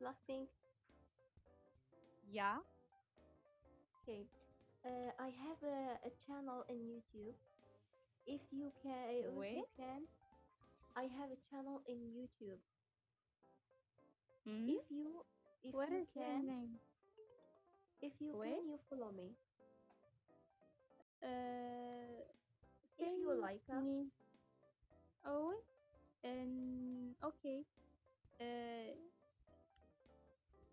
Blackpink? Yeah. Okay. I have a channel in YouTube. If Wait. you can, I have a channel in YouTube. Hmm? If you if What you is your can, name? Wait. you follow me. Uh, If say you like me. Oh, and okay. Uh,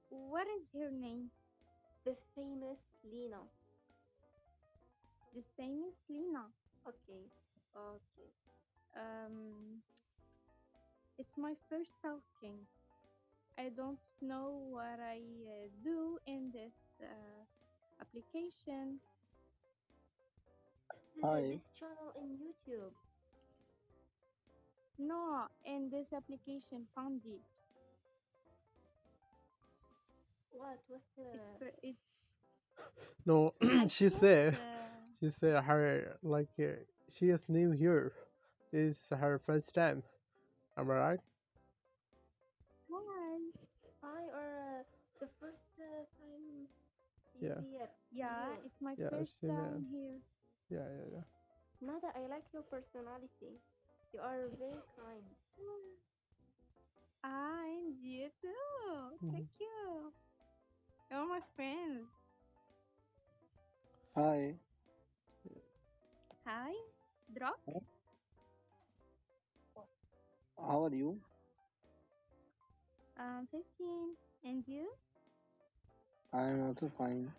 what is her name? the famous Lina. The same as Lena. Okay. Okay. Um, it's my first talking. I don't know what I do in this application. Hi. This channel in YouTube. No, in this application, Fondi. What? It's for it. No, I she can't. said her like she is new here. This is her first time. Am I right? Why? I or the first time Yeah, Yeah, here. it's my yeah, first she time man. here. Yeah. Nada, I like your personality. You are very kind. And you too. Mhm. Thank you. You're my friends. Hi. Hi, Drop. How are you? 15. And you? I am also fine.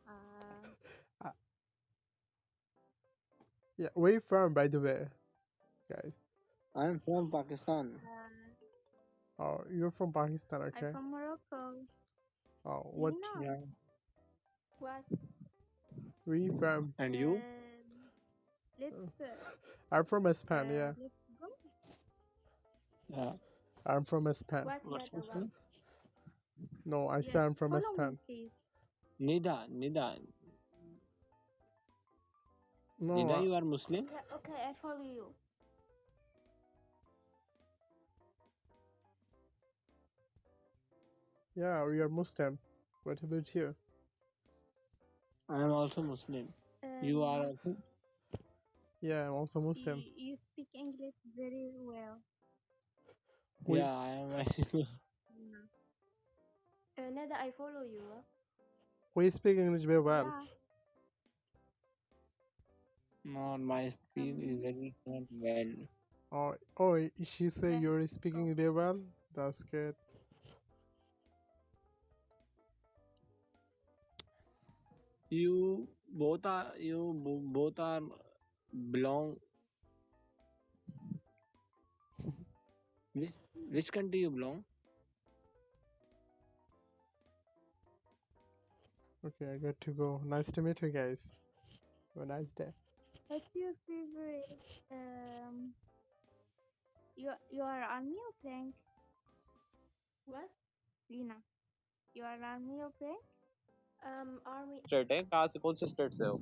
Uh, Uh, yeah, where you from, by the way, guys? I am from Pakistan. Oh, you're from Pakistan, I'm okay? from Morocco. Oh, what? Lina. Yeah. What? Where you from? And you? Let's I'm from Spain. Yeah, let's go. Yeah. I'm from Spain. What? What's your What? name? No, I say Yes, I'm from follow me, Spain. please. Nida. Nida. No, Nida, you are Muslim? Okay, I follow you. yeah, we are Muslim. What about you? I am also Muslim. You are Um, also? Yeah, I'm also Muslim. you speak English very well. We Yeah, I am actually. Lina. Nada, I follow you. we speak English very well. Yeah. Not my speed is Um, very not well. Oh, she say let's you're go. speaking very well. That's good. You both are belong which which country you belong? Okay, I got to go. Nice to meet you guys. Have a nice day. What's your favorite? You are army or pink? What? Lina. You are army or pink? Army. State है कहाँ से कौन से state से हो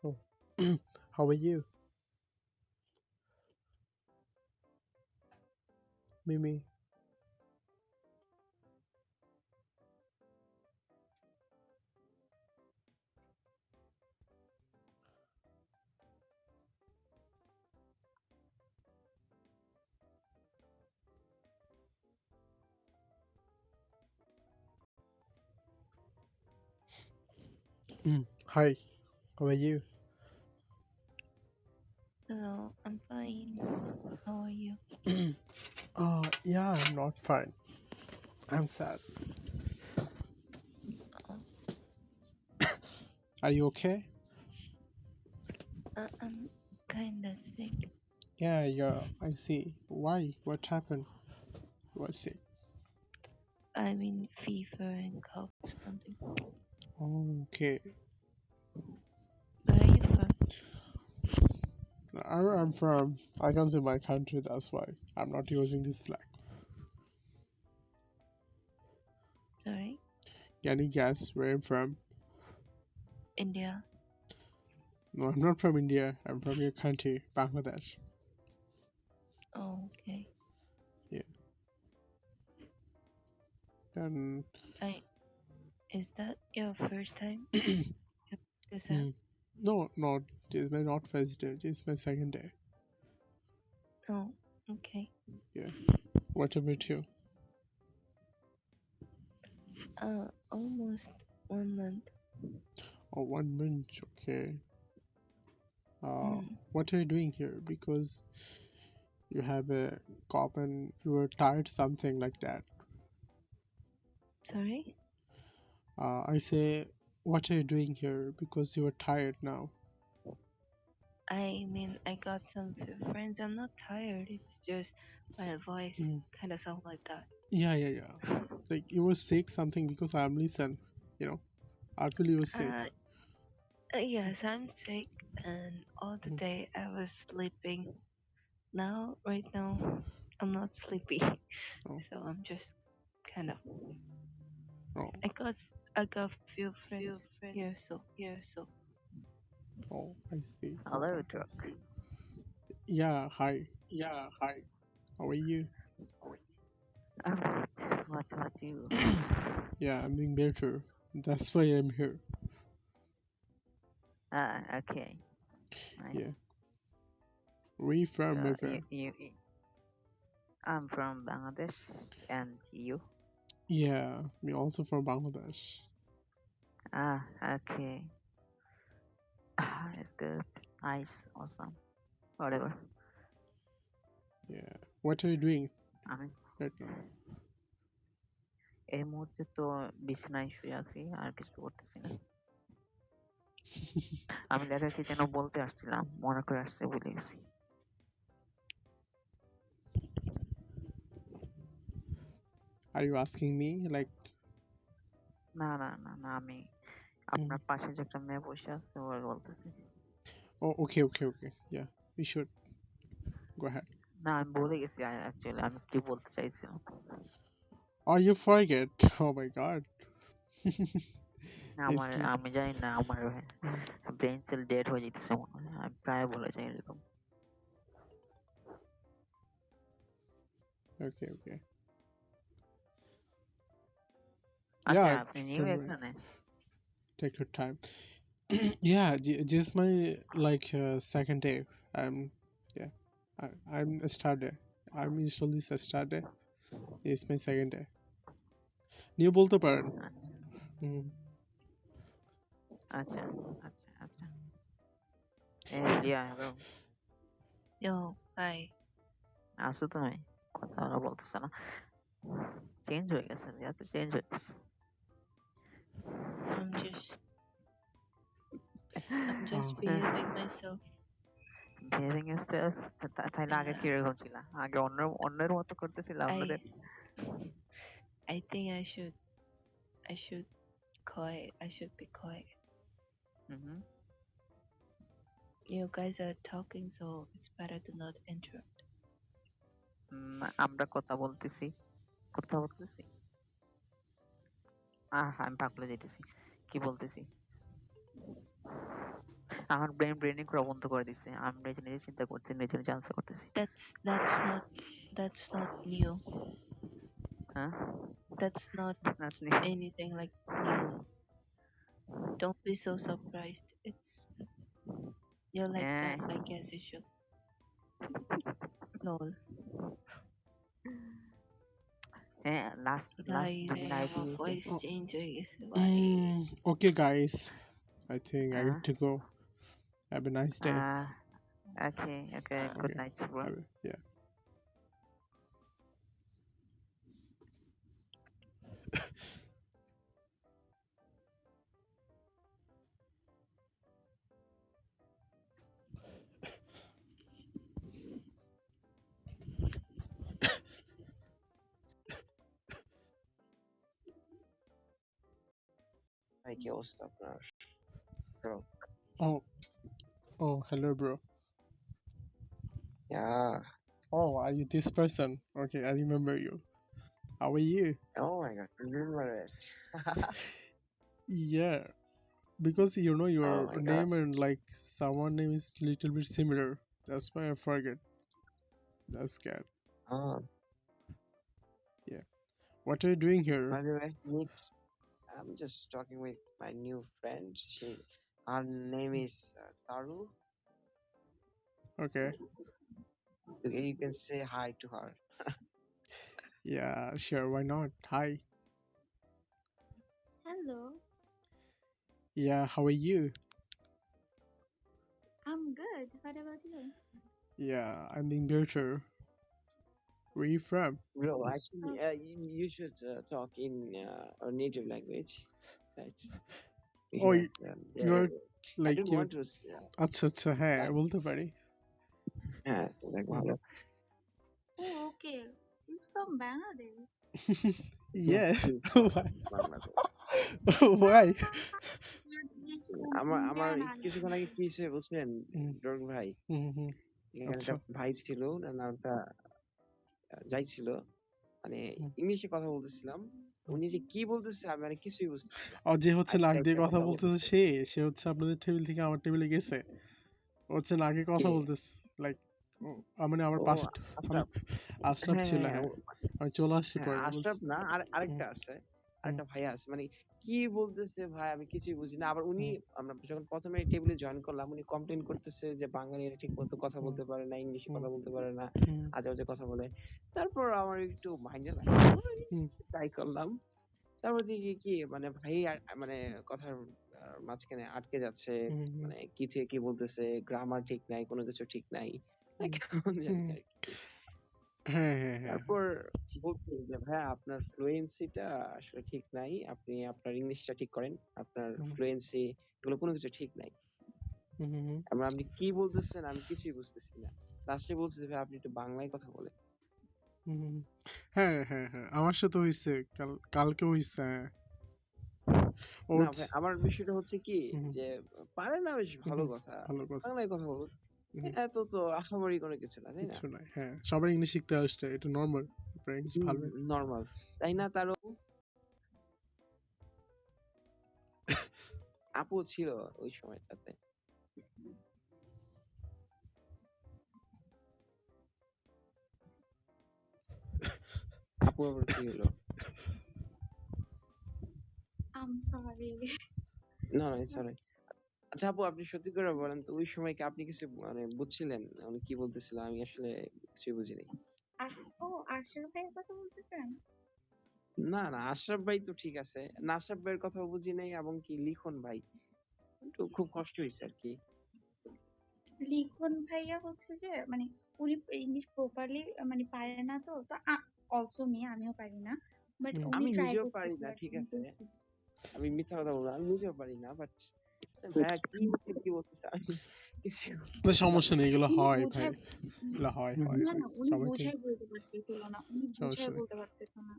Oh. How are you, Mimi? Hi. How are you? Hello, I'm fine. How are you? Yeah, I'm not fine. I'm sad. Oh, Are you okay? I'm kinda sick. Yeah. I see. Why? What happened? What's it? I mean, fever and cough or something. Okay. Where are you from? I'm from. I can see my country. That's why I'm not using this flag. Sorry? Can you guess where I'm from? India. No, I'm not from India. I'm from your country, Bangladesh. Oh, okay. And Is that your first time? This app? no, this is my not first day. This is my second day. Oh, okay. What about you? Almost 1 month. Oh, 1 month. Okay. Mm. What are you doing here? Because you have a cop and you were tired, something like that. Sorry? I say, what are you doing here? Because you are tired now. I mean, I got some friends. I'm not tired. It's just my voice kind of sound like that. Yeah. Like you were sick, something, because I'm listen. I feel you were sick. Yes, I'm sick, and all the day I was sleeping. Right now, I'm not sleepy, Oh. so I'm just kind of. Oh. I got few friends here, so. Oh, I see. Hello, Okay. Truck. Yeah, hi. How are you? I'm good. What about you? Yeah, I'm doing better. That's why I'm here. Okay. Nice. Yeah. Where you from, my friend? I'm from Bangladesh, and you? Yeah, me also from Bangladesh. Okay. It's good. Nice. Awesome. Whatever. Yeah. What are you doing আমি right now? এই মুহূর্তে তো বিছানায় শুয়ে আছি, আর কিছু করতেছি না। আমি দেখা কি যেন বলতে আসছিলাম, মনে করে আসছে, ভুলে গেছি। Are you asking me like? না, আমি আপনার পাশে যে একটা মেয়ে বসে আছে ওর বলতেছি। Oh, okay. Yeah, we should go ahead. না, আমি ভুলে গেছি অ্যাকচুয়ালি আমি কি বলতে চাইছিলাম। Oh, you forget. Oh my God. আমি জানি না, আমার ব্রেন সেল ডেড হয়ে যেতেছে মনে হয়, আমি প্রায় ভুলে যাই এরকম। Okay. আচ্ছা, Yeah, আপনি নিউ don't worry. এখানে? Take your time. Yeah, this is my like second day. I'm a starter. I'm usually a starter. It's my second day. নিয়ে বলতে পারেন। আচ্ছা। লিয়া, হ্যালো। Yo, hi. আসো তুমি, কথা বলা বলতেছে না, চেঞ্জ হয়ে গেছে, লিয়া তো চেঞ্জ হয়ে গেছে। I'm just behaving myself. Behaving yourself? তাহলে আগে কিরকম ছিল? আগে অন্যের মতো করতেছিল আপনাদের? I think I should be quiet. You guys are talking, so it's better to not interrupt. আমরা কথা বলতেছি। আমি পাগল হয়ে যাইতেছি, কি বলতেছি? আমার ব্রেনিং করা বন্ধ করে দিছে, আমি নিজে চিন্তা করতেছি, নিজে আনসার করতেছি। That's not new. Huh? That's not anything like new. Don't be so surprised. You're like that, I guess you should. Lol. Last voice change. Okay, guys. I think I need to go. Have a nice day. Okay. Good night, bro. Yeah. কি অবস্থা আপনার? Oh, hello, bro. Yeah. Oh, are you this person? Okay, I remember you. How are you? Oh my god, remember it. Yeah, because you know Oh your my god. name and like someone name is little bit similar. That's why I forget. That's good. Oh, Yeah. What are you doing here? by the way, I'm just talking with my new friend. Her name is Taru. Okay. You can say hi to her. Yeah, sure. Why not? Hi. Hello, Yeah. How are you? I'm good. What about you? Yeah, I'm being better. Where you from? Bro, Oh, actually, you should talk in our native language, right? Oh, Yeah, you're I like don't you're want to আচ্ছা আচ্ছা হ্যাঁ like, বলতে পারি like হুম। ভালো. oh, okay. He's from Bangladesh. Yeah. He's from Why? Bangladesh. Why? He's from আমার Indian কিছুক্ষণ আগে কি হয়েছে বুঝলেন হুম, ডর্ক ভাই? হুম, হুম। এখানে আচ্ছা একটা ভাই ছিল, ওনার নামটা যাই ছিল, মানে হুম, ইংলিশে কথা বলতেছিলাম, তো হুম। উনি যে কি বলতেছে আমি মানে কিছুই বুঝতেছি না। ও যে হচ্ছে নাক আরেকটা দিয়ে একটা কথা কথা বলতেছে বলতেছে। সে হচ্ছে আপনাদের টেবিল থেকে আমার টেবিলে গেছে ও হচ্ছে নাকে কথা কে? বলতেছে লাইক মানে আমার ও পাশে আমি আশরাফ। আশরাফ হ্যাঁ ছিল হ্যাঁ হ্যাঁ, হ্যাঁ আমি চলে আসছি হ্যাঁ পরে বলছি আশরাফ না, হুম, আরেকটা আছে, হুম, আরেকটা ভাইয়া আছে, মানে কি বলতেছে ভাই আমি কিছুই বুঝি না। আবার উনি, হুম, আমরা যখন প্রথমে টেবিলে জয়েন করলাম, উনি কমপ্লেন করতেছে যে বাঙালিরা ঠিক মতো কথা হুম, বলতে পারে না, ইংলিশে হুম, কথা বলতে পারে না, হুম, আজে বাজে কথা বলে। তারপর আমার একটু মাইন্ডে লাগলো, হুম, ট্রাই করলাম। তারপর দেখি কি মানে ভাই মানে কথার মাঝখানে আটকে যাচ্ছে, হুম, হুম, মানে কি থেকে কি বলতেছে, গ্রামার ঠিক নাই, কোনো কিছু ঠিক নাই, হুম, কেমন জানি হুম। আর কি। হ্যাঁ হ্যাঁ হ্যাঁ তারপর বলছি যে ভাইয়া আপনার ফ্লুয়েন্সিটা আসলে ঠিক নাই, আপনি আপনার ইংলিশটা ঠিক করেন, আপনার হুম, ফ্লুয়েন্সি এগুলো কোনো কিছু ঠিক নাই। হুম, হুম, এবার আপনি কি বলতেছেন আমি কিছুই বুঝতেছি না। লাস্টে বলছি যে ভাই আপনি একটু বাংলায় কথা বলেন। হুম, হুম। হ্যাঁ হ্যাঁ হ্যাঁ আমার সাথে হয়েছে কালকে হয়েছে হ্যাঁ ও না ভাই, আমার বিষয়টা হচ্ছে কি হুম, হুম, যে পারে না বেশ হুম, ভালো হুম, কথা, ভালো কথা বাংলায় কথা বলুন, হুম, এত তো আহামরি কোনো কিছু না, তাই না? কিছু নাই হ্যাঁ সবাই ইংলিশ শিখতে আসছে এটা নর্মাল আপনার ইংলিশ ভালো নর্মাল, তাই না? তারও আপু ছিল ওই সময়টাতে। আপু আবার কি হলো? I'm sorry. না না সরি। আচ্ছা আপু, আপনি সত্যি করে বলেন তো, ওই সময় কি আপনি কিছু মানে বুঝছিলেন উনি কি বলতেছিল? আমি আসলে কিছুই বুঝিনি। ও, আশরাফ ভাইয়ের কথা বলতেছেন? না না, আশরাফ ভাই তো ঠিক আছে না, আশরাফ ভাইয়ের কথাও বুঝি নাই, এবং কি লিখন ভাই একটু খুব কষ্ট হয়েছে আর কি। লিখন ভাইয়া হচ্ছে যে মানে উনি ইংলিশ প্রপারলি মানে পারে না, তো তো অলসো মি, আমিও পারি না, বাট হুম, উনি আমি ট্রাই নিজেও পারি করতেছিল না, আর কি, ঠিক আমি আছে, বলছি। আমি মিথ্যা কথা বলবো না, আমি নিজেও পারি না, বাট ভাইয়া কি কি বলতেছে আমি কিছু না, বুঝলাম সমস্যা না। নেই এগুলো উনি হয় ভাই বুঝায় এগুলো হয় হুম হয় না হয় না, উনি সবাই তো বুঝায় বলতে পারতেছিল না, উনি সমস্যা বুঝায় নেই বলতে পারতেছিল না,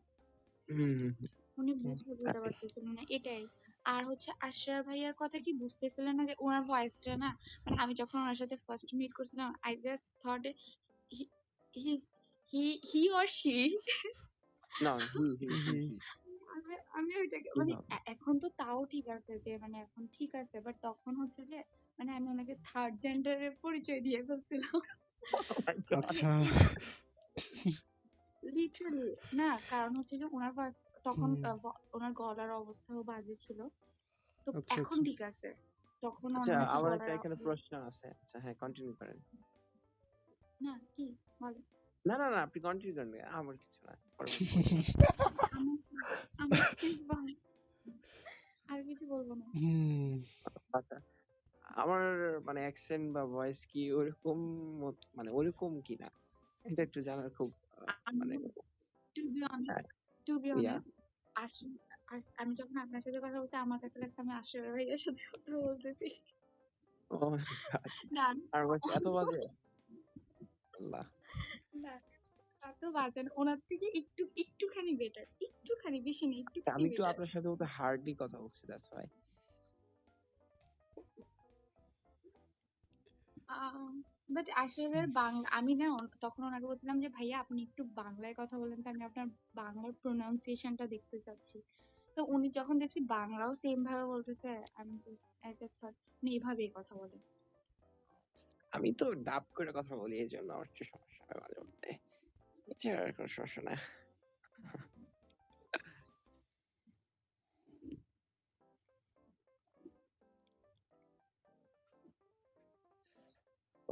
হুম হুম হুম, উনি হুম, বুঝায় বলতে তাই। পারতেছিল না, এটাই। আর হচ্ছে আশরার ভাইয়ার কথা কি বুঝতেছিলেন না যে ওনার ভয়েসটা না, মানে আমি যখন ওনার সাথে ফার্স্ট মিট করছিলাম, I just thought he he or she. না হি হি আমি ওইটাকে কি মানে হবে? এখন তো তাও ঠিক আছে যে মানে এখন ঠিক আছে, বাট তখন হচ্ছে যে মানে আমি ওনাকে থার্ড জেন্ডারের পরিচয় দিয়ে ফেলছিলাম। Oh my God! আচ্ছা লিটারালি না, কারণ হচ্ছে যে ওনার ভয়েস তখন হুম, ওনার গলার অবস্থাও বাজে ছিল, তো আচ্ছা এখন আচ্ছা ঠিক আছে, তখন আচ্ছা ওনার একটু আমার একটা গলার এখানে প্রশ্ন আছে, আচ্ছা হ্যাঁ কন্টিনিউ করেন। না কি বলে। না না না, আপনি কন্টিনিউ করেন, আমার কিছু না, পরে বলবো। আমার আমার শেষ বল, আর কিছু বলবো না। হুম আচ্ছা, আমার মানে অ্যাকসেন্ট বা ভয়েস কি ওরকম মানে ওরকম কিনা, এটা একটু জানার খুব মানে টু বি হ্যাঁ, অনেস্ট, টু বি ইয়া অনেস্ট আমি যখন আপনার সাথে কথা বলছি আমার কাছে লাগছে আমি আশরাফ ভাইয়ার সাথে কথা বলতেছি। ও মাই গড, না আর ভয়েস এত বাজে, আল্লাহ। না, এত বাজে না, ওনার থেকে একটুখানি বেটার, একটুখানি, বেশি না, আচ্ছা, একটুখানি আমি একটু বেটার। আপনার সাথে বলতে হার্ডলি কথা বলছি, দ্যাটস ওয়াই। বাট আসলে বাংলা আমি না তখন ওনাকে বলছিলাম যে ভাইয়া আপনি একটু বাংলায় কথা বলেন তো, আমি আপনার বাংলার প্রোনাউন্সিয়েশনটা দেখতে চাচ্ছি। তো উনি যখন দেখছি বাংলাও সেম ভাবে বলতেছে, আই জাস্ট থট উনি এভাবেই কথা বলেন। আমি তো ডাব করে কথা বলি, এই জন্য আমার একটু সমস্যা হয় মাঝে মধ্যে। এছাড়া আর কোনো সমস্যা না।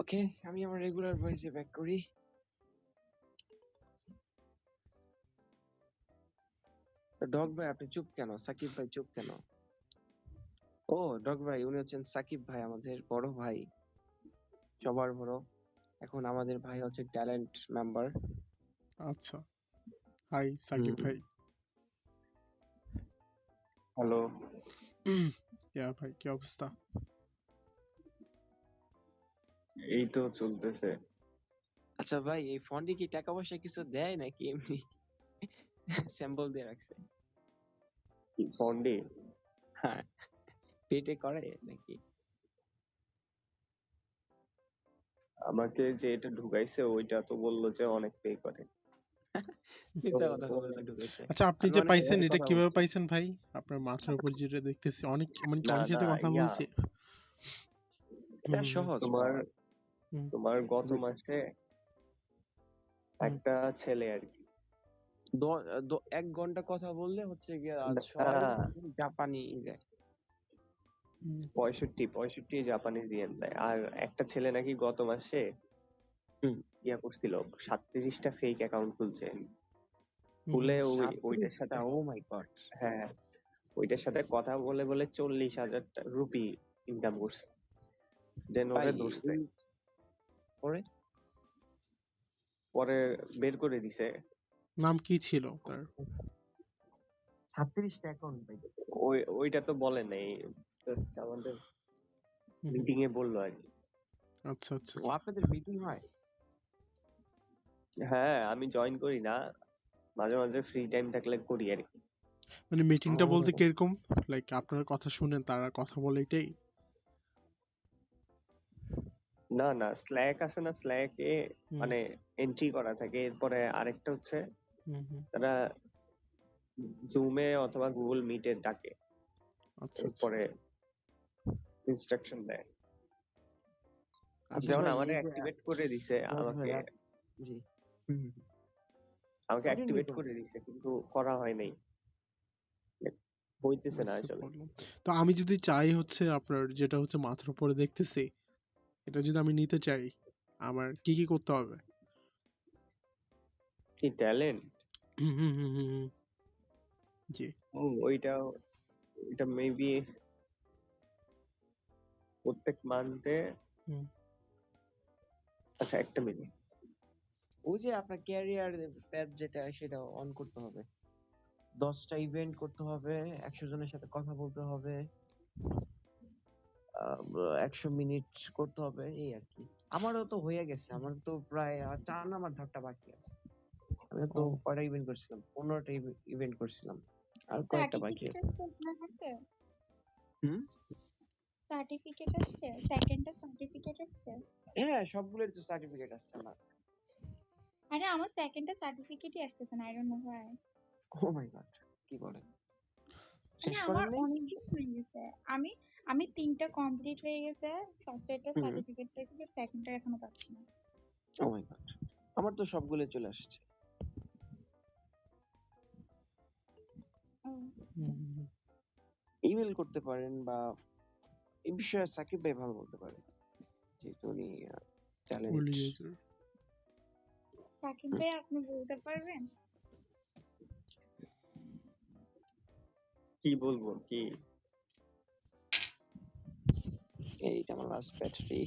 ওকে, আমি আমার রেগুলার ভয়েসে ব্যাক করি। ডগ ভাই আপনি চুপ কেন? সাকিব ভাই চুপ কেন? ও ডগ ভাই, উনি হচ্ছেন সাকিব ভাই, আমাদের বড় ভাই, সবার বড়। এখন আমাদের ভাই হচ্ছে ট্যালেন্ট মেম্বার। আচ্ছা, হাই সাকিব ভাই। হ্যালো। ইয়া ভাই, কি অবস্থা? এই তো চলতেছে। আচ্ছা ভাই, এই ফন্ডে কি টাকা পয়সা কিছু দেয় নাকি এমনি স্যাম্পল দিয়ে রাখছে? কি ফন্ডে? হ্যাঁ, পেটে করে নাকি? আমাকে যে এটা ঢুকাইছে ওইটা তো বললো যে অনেক পে করে। মিথ্যা কথা বলতে ঢুকেছে। আচ্ছা, আপনি আমি যে অনেক পাইছেন জায়গায় এটা কথা কিভাবে বলছি। পাইছেন ভাই? আপনার মাথার উপর যেটা দেখতেছি, অনেক মানে কি না অনেকের না সাথে কথা ইয়া বলছি। এটা সহজ তোমার পাওয়ার। তোমার গত জি। মাসে একটা ছেলে আর কি 1 ঘন্টা কথা বললে হচ্ছে গিয়ে না, 6 জাপানি দেয়। 65 জাপানিজ ইয়েন দেয়। আর একটা ছেলে নাকি গত মাসে ইয়া করছিল 37টা ফেক অ্যাকাউন্ট খুলছে, খুলে ওইটার সাথে ও মাই গড। হ্যাঁ ওইটার সাথে কথা বলে বলে 40,000 রুপি ইনকাম করছে। দেন ওরে ধরছে, পরে পরে বের করে দিছে। নাম কি ছিল তার? 36টা অ্যাকাউন্ট ভাই। ওইটা তো বলে নাই, জাস্ট আমাদের মিটিং এ বললো আর কি। আচ্ছা আচ্ছা ও আপনাদের মিটিং হয়? হ্যাঁ, আমি জয়েন করি না, মাঝে মাঝে ফ্রি টাইম থাকলে করি আর কি। মানে মিটিংটা বলতে কিরকম? লাইক আপনার কথা শুনে তারা কথা বলে এটাই? না না, স্ল্যাক আছে না, স্ল্যাকে মানে এন্ট্রি করা থাকে। এরপরে আরেকটা হচ্ছে তারা জুমে অথবা গুগল মিটে ডাকে, এরপরে ইনস্ট্রাকশন দেয়। যেমন আমারে অ্যাক্টিভেট করে দিছে, জি আমাকে অ্যাক্টিভেট করে দিছে, কিন্তু করা হয় নাই, হইতেছে না আসলে। তো আমি যদি চাই হচ্ছে আপনার যেটা হচ্ছে মাথার উপরে দেখতেছি, এটা যদি আমি নিতে চাই, আমার কি কি করতে হবে? কি ট্যালেন্ট? জি। ওইটা মেবি প্রত্যেক মান্থে। আচ্ছা একটা মিনিট, ওই যে আপনার ক্যারিয়ার প্যাড যেটা সেটা অন করতে হবে, 10টা ইভেন্ট করতে হবে, 100 জনের সাথে কথা বলতে হবে, 100 মিনিট করতে হবে, এই আর কি। আমারও তো হয়ে গেছে, আমার তো প্রায় 4 নাম্বার ধাপটা বাকি আছে। আমি তো কয়টা ইভেন্ট করছিলাম, 15টা ইভেন্ট করছিলাম, আর কয়েকটা বাকি আছে। সার্টিফিকেট আসছে, সেকেন্ডটা সার্টিফিকেট আসছে। হ্যাঁ, সবগুলোর তো সার্টিফিকেট আসছে আমার। আরে আমার সেকেন্ডটা সার্টিফিকেটই আসতেছে না, I don't know why. Oh my god, কি বলেন? শেষ মানে করেন আমার নাই? অনেকদিন হয়ে গেছে, আমি 3টা কমপ্লিট হয়ে গেছে, ফার্স্ট এরটা সার্টিফিকেট পেয়েছি, বাট সেকেন্ডটা এখনো পাচ্ছি না। ও মাই গড, আমার তো সবগুলো চলে আসছে। ইমেল করতে পারেন, বা এই বিষয়ে সাকিব ভাই ভালো বলতে পারে, যেহেতু উনি ট্যালেন্ট। সাকিব ভাই আপনি বলতে পারবেন? কি বলবো কি? এইটা আমার লাস্ট ব্যাটারি।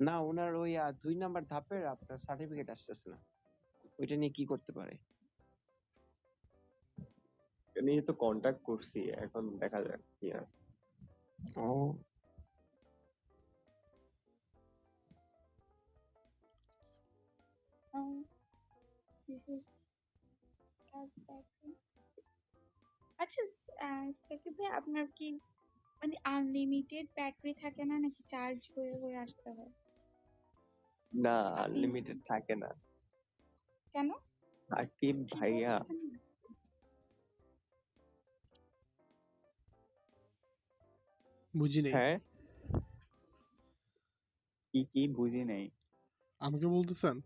না, ওনার ওই 2 নাম্বার ধাপের আপনার সার্টিফিকেট আসতেছে না, ওইটা নিয়ে কি করতে পারে? এটা নিয়ে তো কন্টাক্ট করছি, এখন দেখা যাক কি হয়। ও this is as আচ্ছা, সাকিব ভাই আপনার কি মানে আনলিমিটেড ব্যাটারি থাকে না, নাকি চার্জ হয়ে হয়ে আসতে হয়? না, আপনি আনলিমিটেড থাকে না। কেন? সাকিব কি ভাইয়া, বলতেছেন না? বুঝি নেই। হ্যাঁ কি বুঝি নাই। আমাকে বলতেছেন?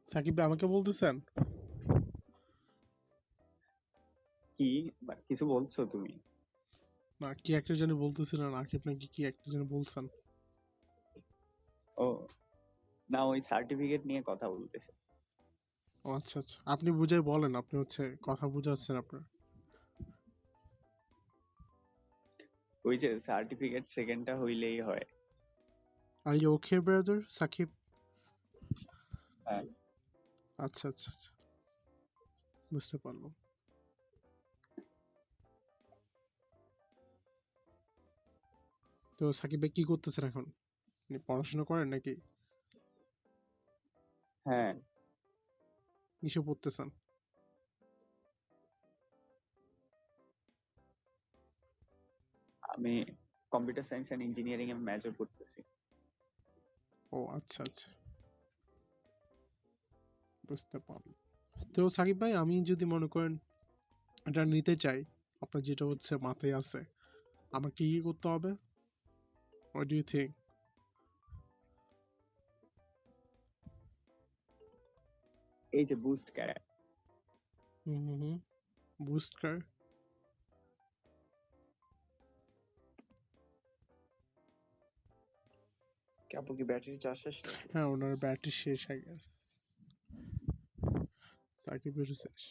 সাকিব ভাই আমাকে বলতেছেন? কি কিছু বলছো তুমি? না, কি একটা জানি বলতেছিলেন, আকিব নাকি কি একটা জানি বলছেন। ও না, ওই সার্টিফিকেট নিয়ে কথা বলতেছে। ও আচ্ছা আচ্ছা, আপনি বুঝাই বলেন, আপনি হচ্ছে কথা বুঝাচ্ছেন আপনার। ওই যে সার্টিফিকেট সেকেন্ডটা হইলেই হয়। Are you okay brother Sakib? হ্যাঁ, আচ্ছা আচ্ছা আচ্ছা, বুঝতে পারলাম। তো সাকিব ভাই কি করতেছেন এখন? আপনি পড়াশোনা করেন নাকি হ্যাঁ, কিসে পড়তেছেন? আমি কম্পিউটার সায়েন্স এন্ড ইঞ্জিনিয়ারিং এ মেজর করতেছি। ও আচ্ছা আচ্ছা, বুঝতে পারলাম। তো সাকিব ভাই, আমি যদি মনে করেন এটা নিতে চাই, আপনার যেটা হচ্ছে মাথায় আছে, আমার কি কি করতে হবে? What do you think? এই যে বুস্ট ক্যারেট, হুম, বুস্ট কার। আপু কি ব্যাটারি চার্জ শেষ নাকি? হ্যাঁ, ওনার ব্যাটারি শেষ হয়ে গেছে। সাকিবের শেষ।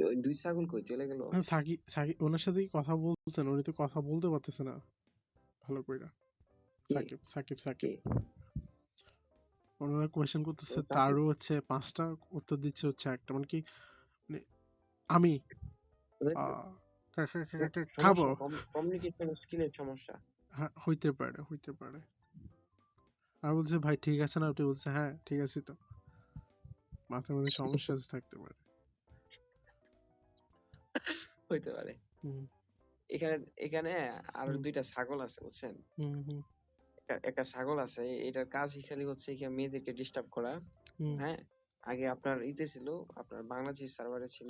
ওই দুই ছাগল কই চলে গেল? হ্যাঁ, সাকিব সাকিব ওনার সাথে কি কথা বলছেন? উনি তো কথা বলতে পারতেছে না ভালো করে। কে সাকিব সাকিব কে সাকিব ওনারা কোয়েশ্চেন করতেছে, সাকিব? তারও হচ্ছে 5টা উত্তর দিচ্ছে হচ্ছে একটা, মানে কি, মানে আমি ওদের খাবো। সমস্যা, কমিউনিকেশন স্কিলের সমস্যা। হ্যাঁ, হইতে পারে হইতে পারে। আর বলছে ভাই ঠিক আছে না, ওটা বলছে হ্যাঁ ঠিক আছে, তো মাথার মধ্যে সমস্যা থাকতে পারে। হইতে পারে। হুম এখানে এখানে আরো হুম দুইটা ছাগল আছে বুঝছেন? হুম হুম একটা ছাগল আছে, এটার কাজই খালি হচ্ছে কি মেয়েদেরকে ডিস্টার্ব করা। হুম হ্যাঁ, আগে আপনার ছিল, আপনার বাংলাদেশ সার্ভারে ছিল,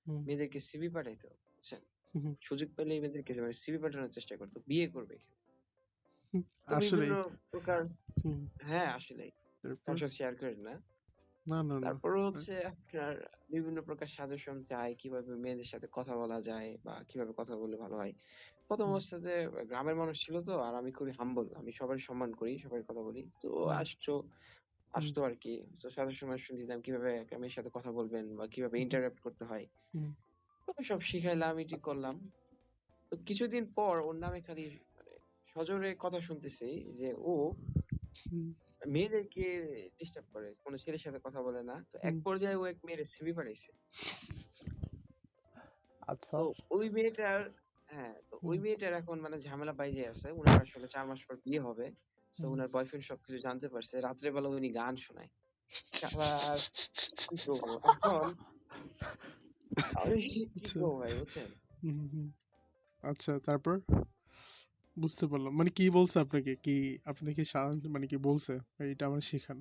হুম মেয়েদেরকে সিভি পাঠাইতো বুঝছেন? হুম সুযোগ পেলে মেয়েদেরকে মানে সিভি পাঠানোর চেষ্টা করতো, বিয়ে করবে এখানে। হুম, তো বিভিন্ন আসলেই। প্রকার, হুম, হ্যাঁ আসলেই, তারপর? তার সাথে শেয়ার করেন না। না না না। তারপরে হচ্ছে আপনার বিভিন্ন প্রকার সাজেশন চায় কিভাবে মেয়েদের সাথে কথা বলা যায় বা কিভাবে কথা বললে ভালো হয়। প্রথম হুম অবস্থাতে গ্রামের মানুষ ছিল তো, আর আমি খুবই হাম্বল, আমি সবার সম্মান করি, সবার কথা বলি, তো হুম হুম আসতো আর কি। তো সাজেশন দিতাম কিভাবে একটা মেয়ের সাথে কথা বলবেন বা কিভাবে হুম ইন্টারঅ্যাক্ট করতে হয়। হুম তো সব শিখাইলাম, ঠিক করলাম। তো কিছুদিন পর ওর নামে খালি মানে সজোরে কথা শুনতেছি যে ও হুম মেয়েদেরকে ডিস্টার্ব করে, কোনো ছেলের সাথে কথা বলে না। তো এক হুম, পর্যায়ে ও এক মেয়ের সিভি পাঠাইছে। আচ্ছা। তো ওই মেয়েটার, হ্যাঁ, তো ওই হুম মেয়েটার এখন মানে ঝামেলা বাইজে আছে। উনার আসলে 4 মাস পর বিয়ে হবে। তো হুম উনার বয়ফ্রেন্ড সবকিছু জানতে পারছে। রাত্রে বেলা উনি গান শোনায়। শালার কি করবো? এখন আমি কি আচ্ছা। করবো ভাই বুঝছেন? হুম, আচ্ছা, তারপর? বুঝতে পারলাম, মানে কি বলছে আপনাকে, কি আপনি কি মানে কি বলছে, এটা আমার শিখান।